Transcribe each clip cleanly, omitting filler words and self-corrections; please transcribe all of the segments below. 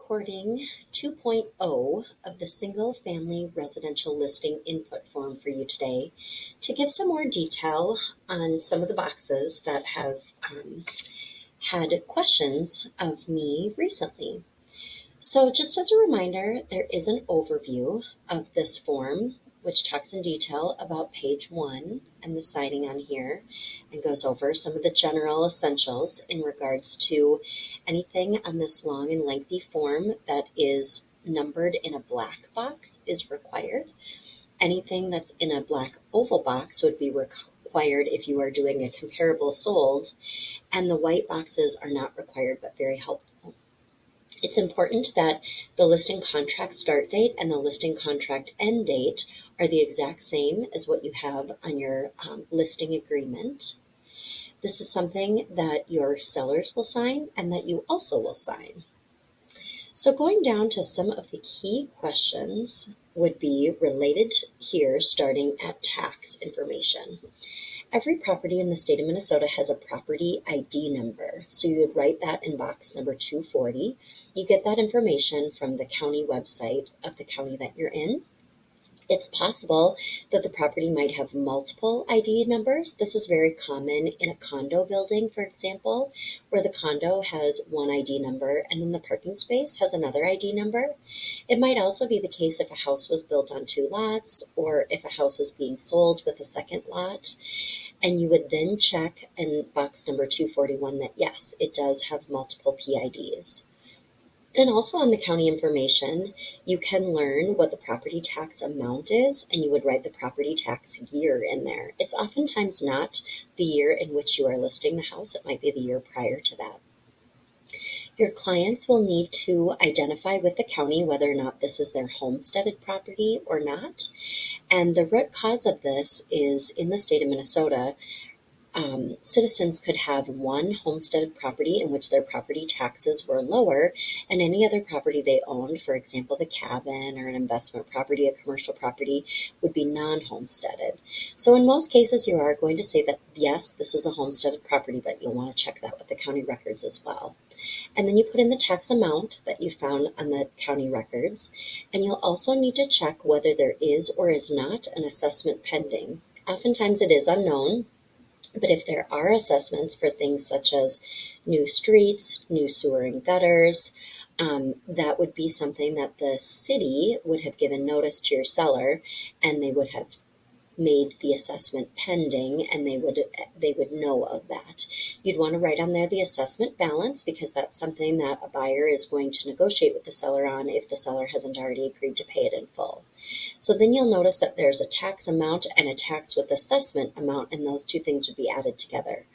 recording 2.0 of the single family residential listing input form for you today to give some more detail on some of the boxes that have had questions of me recently. So just as a reminder, there is an overview of this form which talks in detail about page 1 and the signing on here and goes over some of the general essentials in regards to anything on this long and lengthy form that is numbered in a black box is required. Anything that's in a black oval box would be required if you are doing a comparable sold, and the white boxes are not required but very helpful. It's important that the listing contract start date and the listing contract end date are the exact same as what you have on your listing agreement. This is something that your sellers will sign and that you also will sign. So going down to some of the key questions would be related here, starting at tax information. Every property in the state of Minnesota has a property ID number. So you would write that in box number 240. You get that information from the county website of the county that you're in. It's possible that the property might have multiple ID numbers. This is very common in a condo building, for example, where the condo has one ID number and then the parking space has another ID number. It might also be the case if a house was built on 2 lots or if a house is being sold with a second lot. And you would then check in box number 241 that yes, it does have multiple PIDs. Then also on the county information, you can learn what the property tax amount is, and you would write the property tax year in there. It's oftentimes not the year in which you are listing the house. It might be the year prior to that. Your clients will need to identify with the county whether or not this is their homesteaded property or not. And the root cause of this is in the state of Minnesota, citizens could have one homesteaded property in which their property taxes were lower, and any other property they owned, for example, the cabin or an investment property, a commercial property, would be non-homesteaded. So in most cases, you are going to say that, yes, this is a homesteaded property, but you'll want to check that with the county records as well. And then you put in the tax amount that you found on the county records, and you'll also need to check whether there is or is not an assessment pending. Oftentimes it is unknown, but if there are assessments for things such as new streets, new sewer and gutters, that would be something that the city would have given notice to your seller, and they would have made the assessment pending, and they would know of that. You'd want to write on there the assessment balance, because that's something that a buyer is going to negotiate with the seller on if the seller hasn't already agreed to pay it in full. So then you'll notice that there's a tax amount and a tax with assessment amount, and those two things would be added together.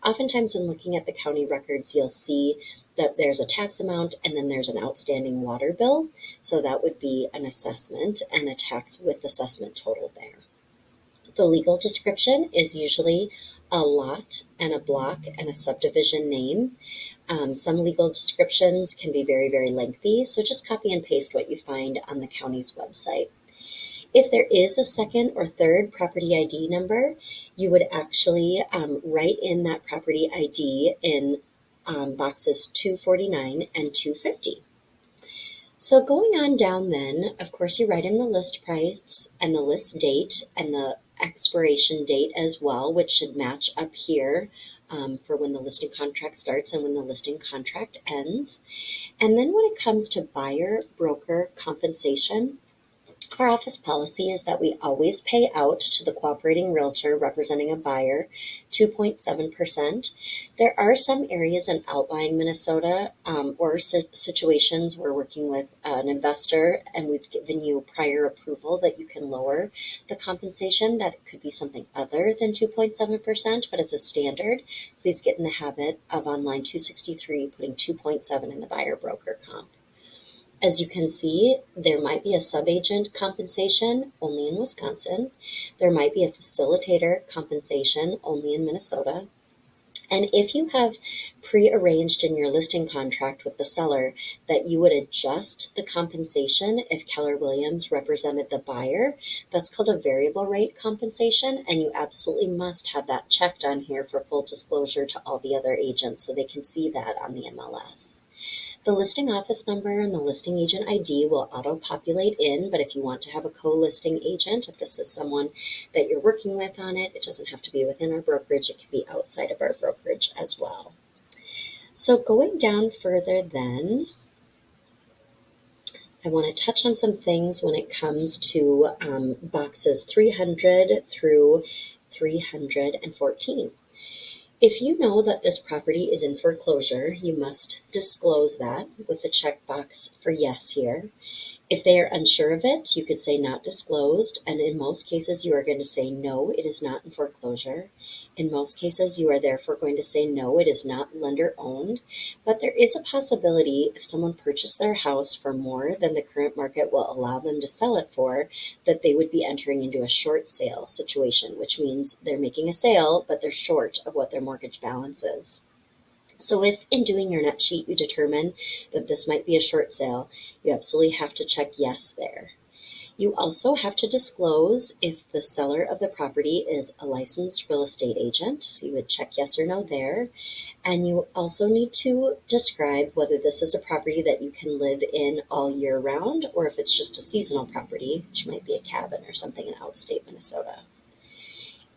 Oftentimes when looking at the county records, you'll see that there's a tax amount and then there's an outstanding water bill. So that would be an assessment and a tax with assessment total there. The legal description is usually a lot and a block and a subdivision name. Some legal descriptions can be very, very lengthy, so just copy and paste what you find on the county's website. If there is a second or third property ID number, you would actually write in that property ID in boxes 249 and 250. So going on down then, of course, you write in the list price and the list date and the expiration date as well, which should match up here for when the listing contract starts and when the listing contract ends. And then when it comes to buyer broker compensation, our office policy is that we always pay out to the cooperating realtor representing a buyer 2.7%. There are some areas in outlying Minnesota or situations we're working with an investor and we've given you prior approval that you can lower the compensation, that it could be something other than 2.7%, but as a standard, please get in the habit of on line 263 putting 2.7 in the buyer broker comp. As you can see, there might be a subagent compensation only in Wisconsin. There might be a facilitator compensation only in Minnesota. And if you have prearranged in your listing contract with the seller that you would adjust the compensation if Keller Williams represented the buyer, that's called a variable rate compensation, and you absolutely must have that checked on here for full disclosure to all the other agents so they can see that on the MLS. The listing office number and the listing agent ID will auto-populate in, but if you want to have a co-listing agent, if this is someone that you're working with on it, it doesn't have to be within our brokerage, it can be outside of our brokerage as well. So going down further then, I want to touch on some things when it comes to boxes 300 through 314. If you know that this property is in foreclosure, you must disclose that with the checkbox for yes here. If they are unsure of it, you could say not disclosed, and in most cases you are going to say no, it is not in foreclosure. In most cases you are therefore going to say no, it is not lender owned, but there is a possibility if someone purchased their house for more than the current market will allow them to sell it for, that they would be entering into a short sale situation, which means they're making a sale, but they're short of what their mortgage balance is. So if in doing your net sheet you determine that this might be a short sale, you absolutely have to check yes there. You also have to disclose if the seller of the property is a licensed real estate agent, so you would check yes or no there. And you also need to describe whether this is a property that you can live in all year round, or if it's just a seasonal property, which might be a cabin or something in outstate Minnesota.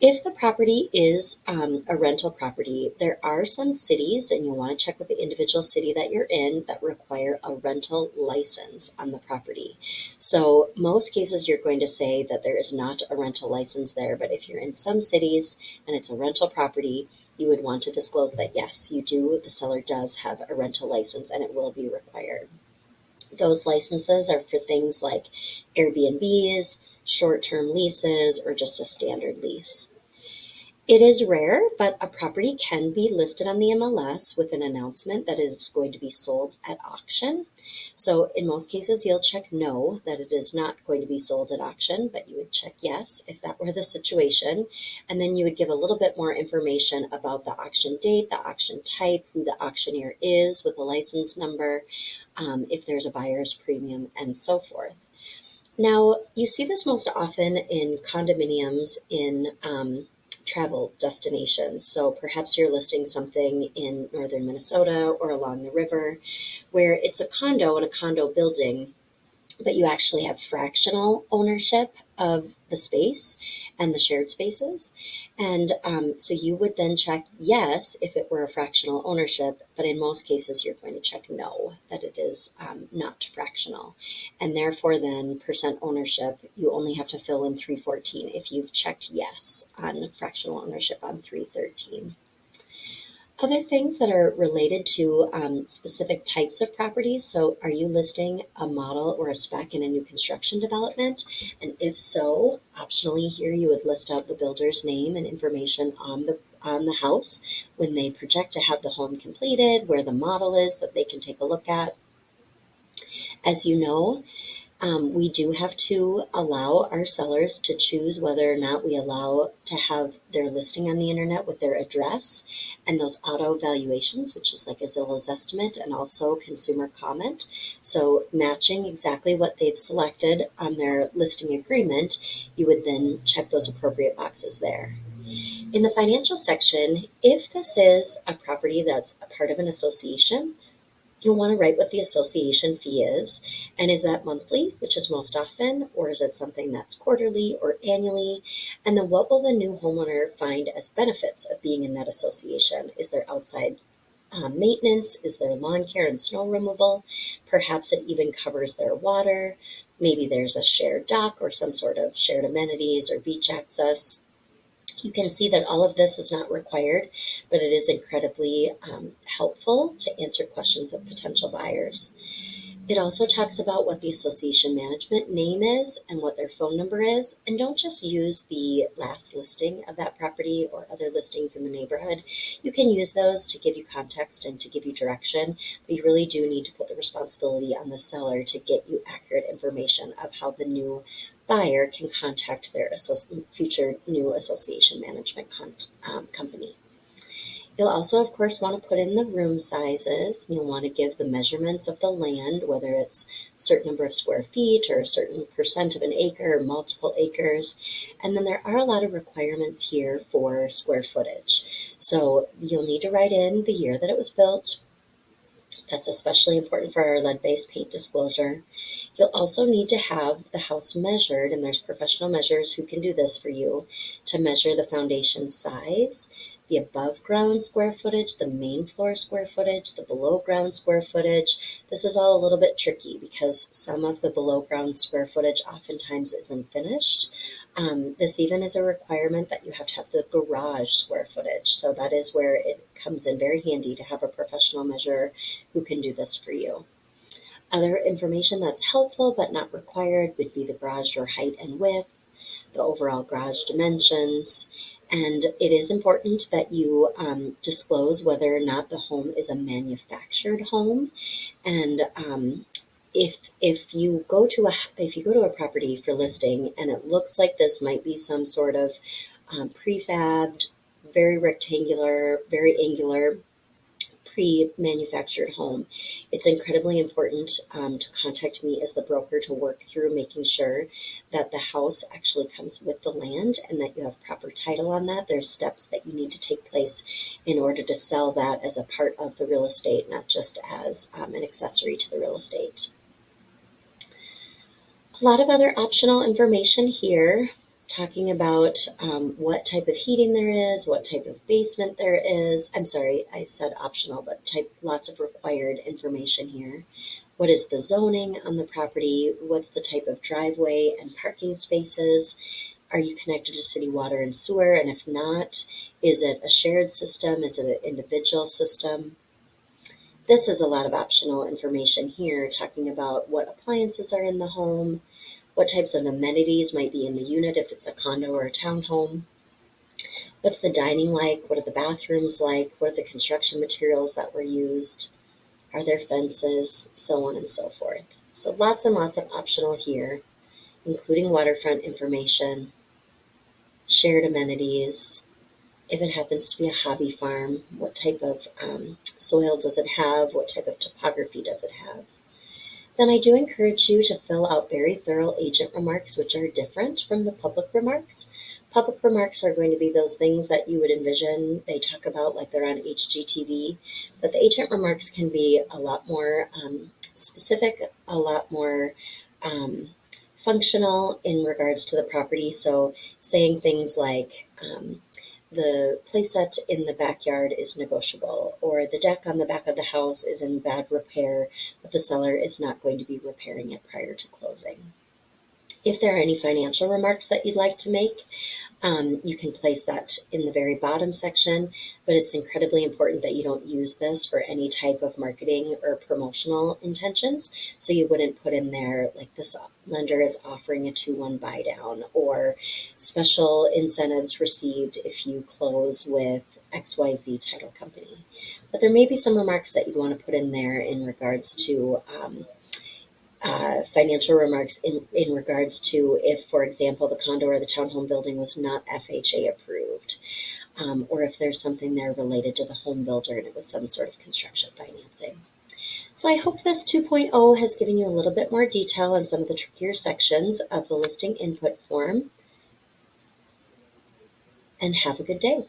If the property is a rental property, there are some cities, and you'll want to check with the individual city that you're in, that require a rental license on the property. So most cases you're going to say that there is not a rental license there, but if you're in some cities and it's a rental property, you would want to disclose that yes, you do, the seller does have a rental license and it will be required. Those licenses are for things like Airbnbs, short-term leases, or just a standard lease. It is rare, but a property can be listed on the MLS with an announcement that it is going to be sold at auction. So in most cases, you'll check no, that it is not going to be sold at auction, but you would check yes if that were the situation. And then you would give a little bit more information about the auction date, the auction type, who the auctioneer is with a license number, if there's a buyer's premium, and so forth. Now, you see this most often in condominiums in travel destinations. So perhaps you're listing something in northern Minnesota or along the river where it's a condo and a condo building, but you actually have fractional ownership of the space and the shared spaces. And so you would then check yes if it were a fractional ownership, but in most cases you're going to check no, that it is not fractional. And therefore then percent ownership, you only have to fill in 314 if you've checked yes on fractional ownership on 313. Other things that are related to specific types of properties. So are you listing a model or a spec in a new construction development? And if so, optionally here you would list out the builder's name and information on the house when they project to have the home completed, where the model is that they can take a look at. As you know, we do have to allow our sellers to choose whether or not we allow to have their listing on the internet with their address and those auto valuations, which is like a Zillow's estimate, and also consumer comment. So matching exactly what they've selected on their listing agreement, you would then check those appropriate boxes there. In the financial section, if this is a property that's a part of an association, you'll want to write what the association fee is, and is that monthly, which is most often, or is it something that's quarterly or annually? And then what will the new homeowner find as benefits of being in that association? Is there outside maintenance? Is there lawn care and snow removal? Perhaps it even covers their water. Maybe there's a shared dock or some sort of shared amenities or beach access. You can see that all of this is not required, but it is incredibly helpful to answer questions of potential buyers. It also talks about what the association management name is and what their phone number is. And don't just use the last listing of that property or other listings in the neighborhood. You can use those to give you context and to give you direction, but you really do need to put the responsibility on the seller to get you accurate information of how the new buyer can contact their future new association management company. You'll also, of course, want to put in the room sizes. You'll want to give the measurements of the land, whether it's a certain number of square feet or a certain percent of an acre or multiple acres. And then there are a lot of requirements here for square footage. So you'll need to write in the year that it was built, That's especially important for our lead-based paint disclosure. You'll also need to have the house measured, and there's professional measures who can do this for you, to measure the foundation size, the above ground square footage, the main floor square footage, the below ground square footage. This is all a little bit tricky because some of the below ground square footage oftentimes isn't finished. This even is a requirement that you have to have the garage square footage. So that is where it comes in very handy to have a professional measurer who can do this for you. Other information that's helpful but not required would be the garage door height and width, the overall garage dimensions, and it is important that you disclose whether or not the home is a manufactured home. And if you go to a property for listing and it looks like this might be some sort of prefabbed, very rectangular, very angular, pre-manufactured home, it's incredibly important to contact me as the broker to work through making sure that the house actually comes with the land and that you have proper title on that. There's steps that you need to take place in order to sell that as a part of the real estate, not just as an accessory to the real estate. A lot of other optional information here, talking about what type of heating there is, what type of basement there is. I'm sorry, I said optional, but lots of required information here. What is the zoning on the property? What's the type of driveway and parking spaces? Are you connected to city water and sewer? And if not, is it a shared system? Is it an individual system? This is a lot of optional information here, talking about what appliances are in the home, what types of amenities might be in the unit if it's a condo or a townhome. What's the dining like? What are the bathrooms like? What are the construction materials that were used? Are there fences? So on and so forth. So lots and lots of optional here, including waterfront information, shared amenities. If it happens to be a hobby farm, what type of soil does it have? What type of topography does it have? Then I do encourage you to fill out very thorough agent remarks, which are different from the public remarks. Public remarks are going to be those things that you would envision they talk about like they're on HGTV, but the agent remarks can be a lot more specific, a lot more functional in regards to the property. So saying things like, the playset in the backyard is negotiable, or the deck on the back of the house is in bad repair, but the seller is not going to be repairing it prior to closing. If there are any financial remarks that you'd like to make, you can place that in the very bottom section, but it's incredibly important that you don't use this for any type of marketing or promotional intentions. So you wouldn't put in there like this lender is offering a 2-1 buy down or special incentives received if you close with XYZ title company. But there may be some remarks that you want to put in there in regards to financial remarks in regards to if, for example, the condo or the townhome building was not FHA approved, or if there's something there related to the home builder and it was some sort of construction financing. So I hope this 2.0 has given you a little bit more detail on some of the trickier sections of the listing input form, and have a good day.